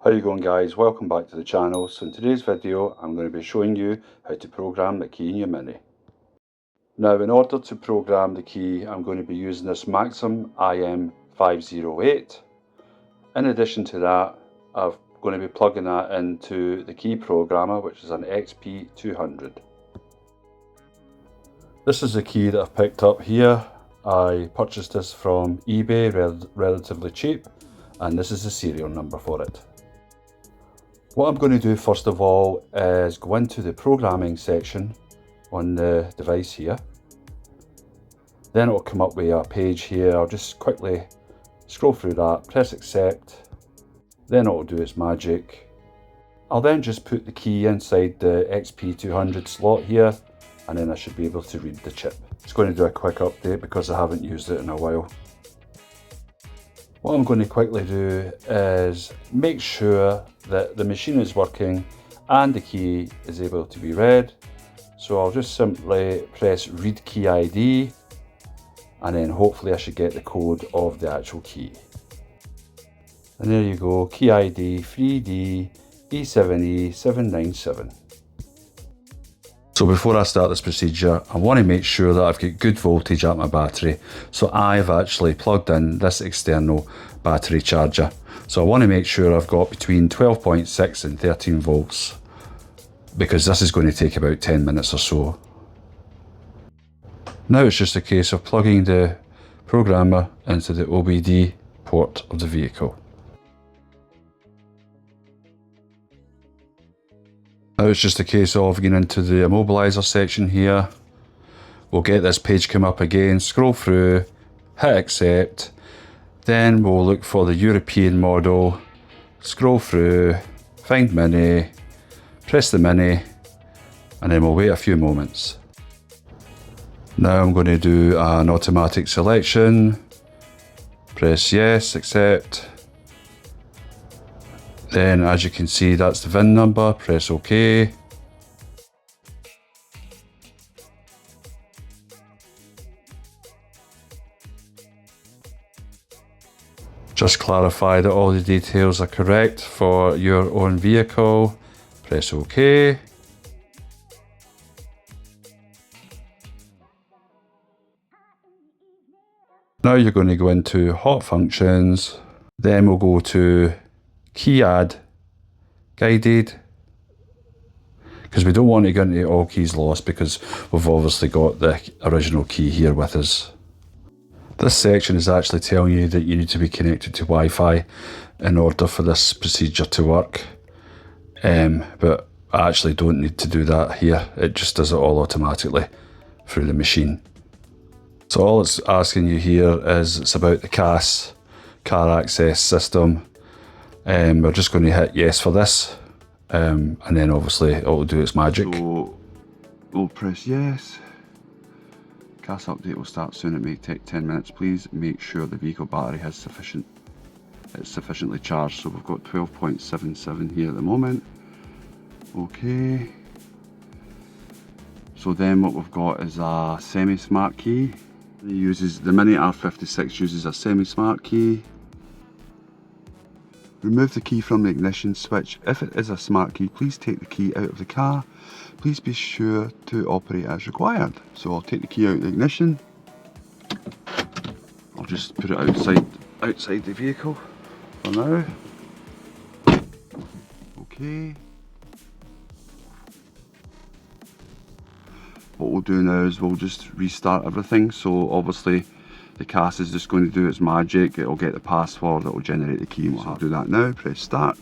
How you going, guys? Welcome back to the channel. So in today's video I'm going to be showing you how to program the key in your Mini. Now, in order to program the key I'm going to be using this Autel IM508. In addition to that, I'm going to be plugging that into the key programmer, which is an XP200. This is the key that I've picked up here. I purchased this from eBay relatively cheap, and this is the serial number for it. What I'm going to do first of all is go into the programming section on the device here. Then it will come up with a page here. I'll just quickly scroll through that, press accept, then it will do its magic. I'll then just put the key inside the XP200 slot here, and then I should be able to read the chip. It's going to do a quick update because I haven't used it in a while. What I'm going to quickly do is make sure that the machine is working and the key is able to be read. So I'll just simply press read key ID, and then hopefully I should get the code of the actual key. And there you go, key ID 3D E7E797. So before I start this procedure, I want to make sure that I've got good voltage at my battery. So I've actually plugged in this external battery charger. So I want to make sure I've got between 12.6 and 13 volts, because this is going to take about 10 minutes or so. Now it's just a case of plugging the programmer into the OBD port of the vehicle. Now it's just a case of getting into the immobilizer section here. We'll get this page come up again, scroll through, hit accept, then we'll look for the European model, scroll through, find Mini, press the Mini, and then we'll wait a few moments. Now I'm going to do an automatic selection, press yes, accept. Then, as you can see, that's the VIN number, press OK. Just clarify that all the details are correct for your own vehicle, press OK. Now you're going to go into Hot Functions, then we'll go to Key Add Guided, because we don't want to go into all keys lost, because we've obviously got the original key here with us. This section is actually telling you that you need to be connected to Wi-Fi in order for this procedure to work, but I actually don't need to do that here. It just does it all automatically through the machine. So all it's asking you here is it's about the CAS, car access system. We're just going to hit yes for this, and then obviously it will do its magic. So we'll press yes. CAS update will start soon. It may take 10 minutes. Please make sure the vehicle battery has it's sufficiently charged. So we've got 12.77 here at the moment. Okay. So then what we've got is a semi-smart key. It uses the Mini R56 uses a semi-smart key. Remove the key from the ignition switch. If it is a smart key, please take the key out of the car. Please be sure to operate as required. So I'll take the key out of the ignition. I'll just put it outside the vehicle for now. Okay. What we'll do now is we'll just restart everything. So obviously the CAS is just going to do its magic. It'll get the password, it'll generate the key, and we'll do that now. Press start.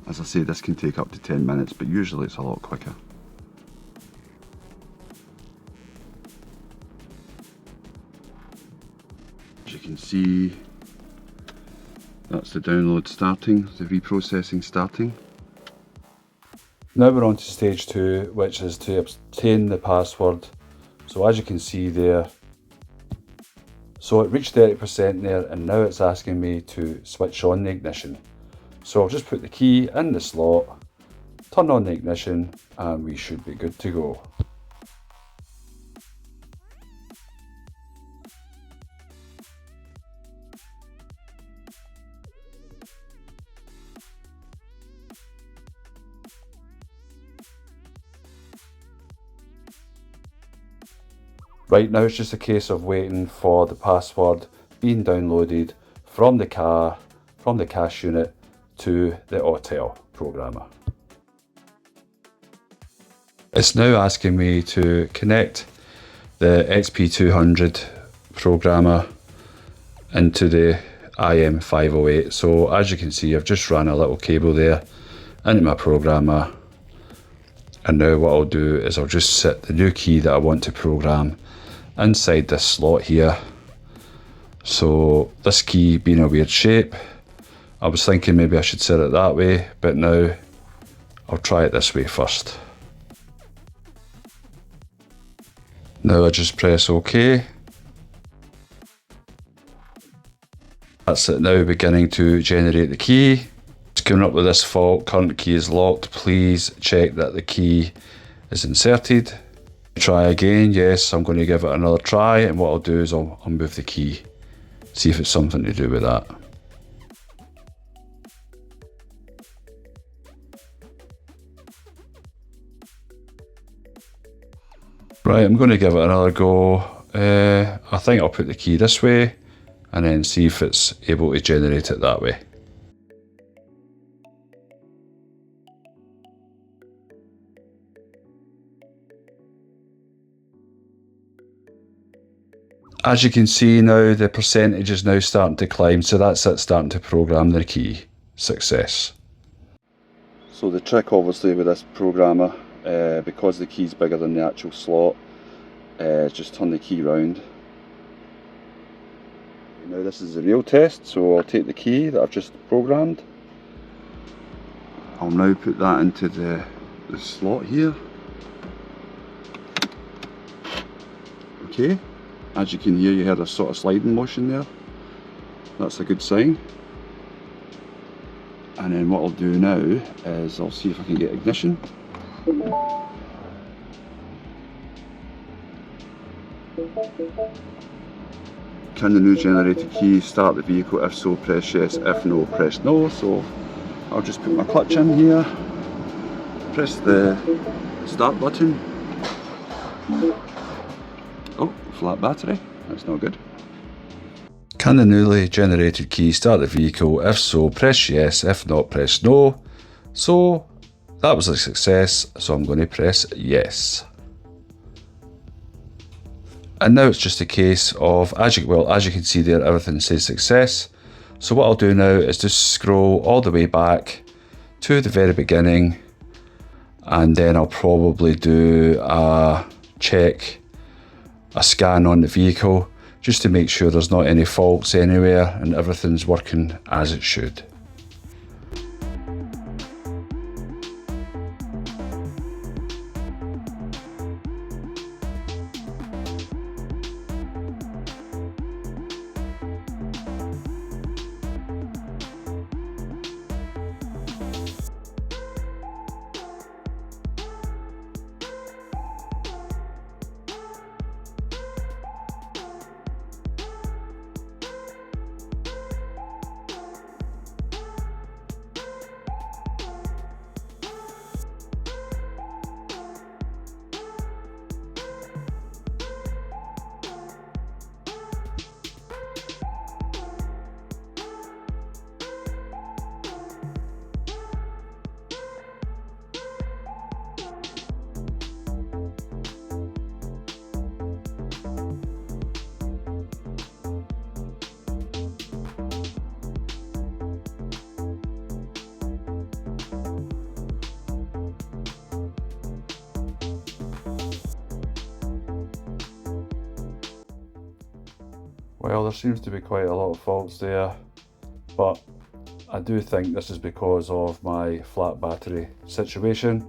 As I say, this can take up to 10 minutes, but usually it's a lot quicker. As you can see, that's the download starting, the reprocessing starting. Now we're on to stage 2, which is to obtain the password. So as you can see there, so it reached 30% there, and now it's asking me to switch on the ignition. So I'll just put the key in the slot, turn on the ignition, and we should be good to go. Right now it's just a case of waiting for the password being downloaded from the car, from the cache unit to the Autel programmer. It's now asking me to connect the XP200 programmer into the IM508. So as you can see, I've just ran a little cable there into my programmer, and now what I'll do is I'll just set the new key that I want to program inside this slot here. So this key being a weird shape, I was thinking maybe I should set it that way, but now I'll try it this way first. Now I just press OK. That's it now beginning to generate the key. It's coming up with this fault, current key is locked, please check that the key is inserted. Try again, yes, I'm going to give it another try, and what I'll do is I'll move the key, see if it's something to do with that. Right, I'm going to give it another go. I think I'll put the key this way and then see if it's able to generate it that way. As you can see now, the percentage is now starting to climb, so that's it starting to program the key. Success. So the trick obviously with this programmer, because the key's bigger than the actual slot, just turn the key round. Now this is the real test, so I'll take the key that I've just programmed. I'll now put that into the slot here. Okay, as you can hear, you heard a sort of sliding motion there. That's a good sign. And then what I'll do now is I'll see if I can get ignition. Can the new generated key start the vehicle? If so, press yes. If no, press no. So I'll just put my clutch in here, press the start button. Oh, flat battery, that's not good. Can the newly generated key start the vehicle? If so, press yes. If not, press no. So that was a success, so I'm going to press yes. And now it's just a case of, as you can see there, everything says success. So what I'll do now is just scroll all the way back to the very beginning, and then I'll probably do a scan on the vehicle, just to make sure there's not any faults anywhere and everything's working as it should. Well, there seems to be quite a lot of faults there, but I do think this is because of my flat battery situation.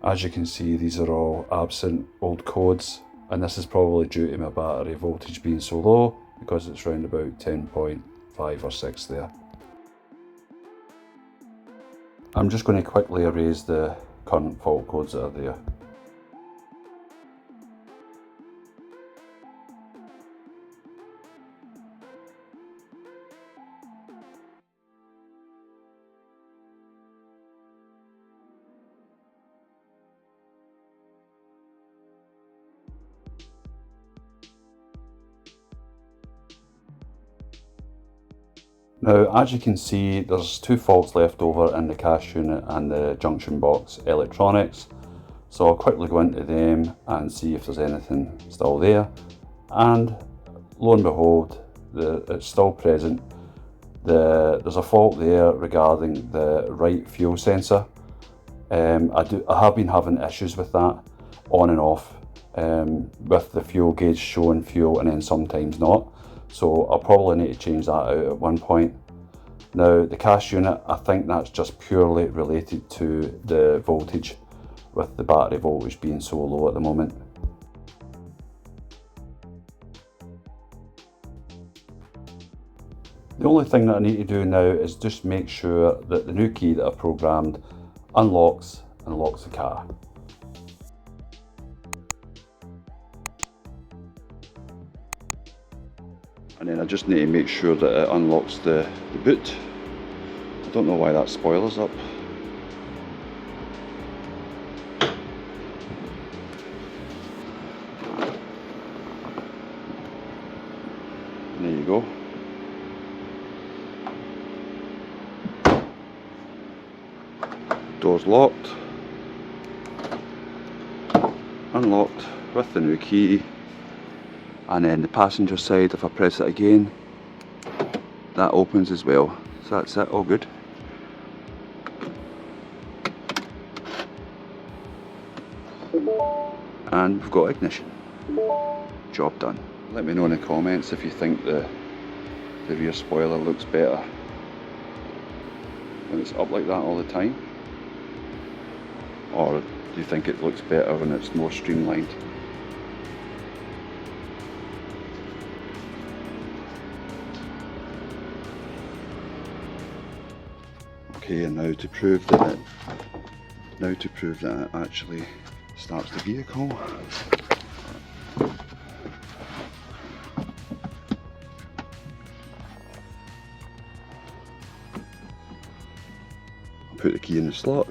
As you can see, these are all absent old codes, and this is probably due to my battery voltage being so low, because it's around about 10.5 or 6 there. I'm just going to quickly erase the current fault codes that are there. Now, as you can see, there's two faults left over in the cash unit and the junction box electronics. So I'll quickly go into them and see if there's anything still there. And lo and behold, it's still present. There's a fault there regarding the right fuel sensor. I have been having issues with that on and off, with the fuel gauge showing fuel and then sometimes not. So I'll probably need to change that out at one point. Now the cash unit, I think that's just purely related to the voltage, with the battery voltage being so low at the moment. The only thing that I need to do now is just make sure that the new key that I've programmed unlocks and locks the car. And then I just need to make sure that it unlocks the boot. I don't know why that spoiler's up. And there you go. Door's locked, unlocked with the new key, and then the passenger side, if I press it again, that opens as well. So that's it, all good. And we've got ignition. Job done. Let me know in the comments if you think the rear spoiler looks better when it's up like that all the time, or do you think it looks better when it's more streamlined? Okay, and now to prove that it actually starts the vehicle. I'll put the key in the slot.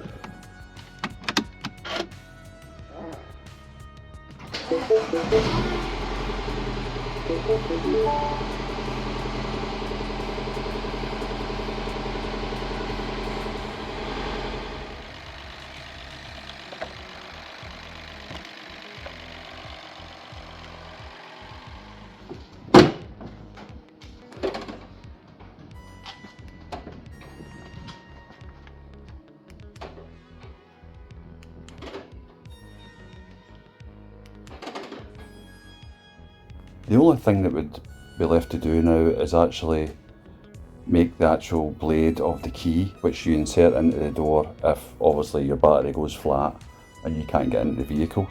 The only thing that would be left to do now is actually make the actual blade of the key, which you insert into the door if obviously your battery goes flat and you can't get into the vehicle.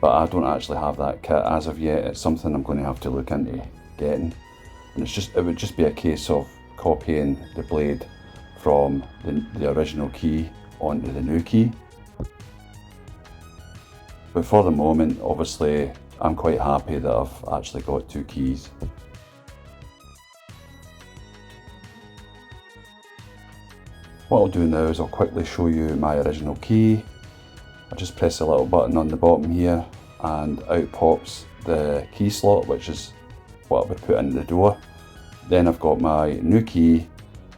But I don't actually have that kit as of yet. It's something I'm going to have to look into getting, and it would just be a case of copying the blade from the original key onto the new key. But for the moment, obviously, I'm quite happy that I've actually got two keys. What I'll do now is I'll quickly show you my original key. I just press a little button on the bottom here and out pops the key slot, which is what I would put into the door. Then I've got my new key,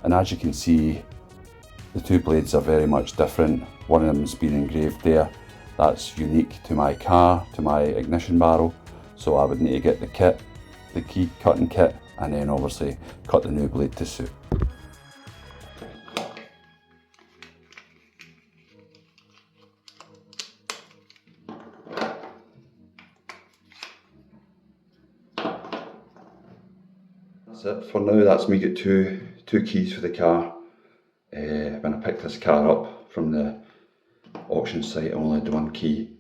and as you can see, the two blades are very much different. One of them's been engraved there. That's unique to my car, to my ignition barrel. So I would need to get the kit, the key cutting kit, and then obviously cut the new blade to suit. That's it for now. That's me got two keys for the car. When I picked this car up from the auction site, I only had one key.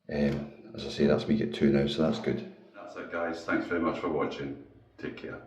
As I say, that's me get two now, so that's good. That's it guys, thanks very much for watching. Take care.